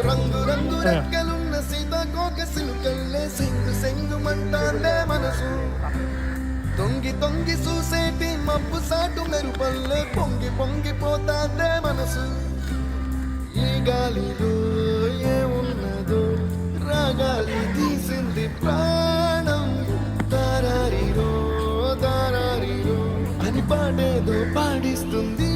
రంగు రంగు రెక్కలున్న సీతాకోక సిలుకల్లే సెంగు సెంగు మంటాందే మనసు తొంగి తొంగి చూసేటి మబ్బు సాటు మెరుపల్లే పొంగి పొంగి పోతాందే మనసు ఈ గాలిలో ఏమున్నదో రాగాలి తీసింది ప్రాణం దారారిరో దారారిరో అని పాడేదో పాడిస్తుంది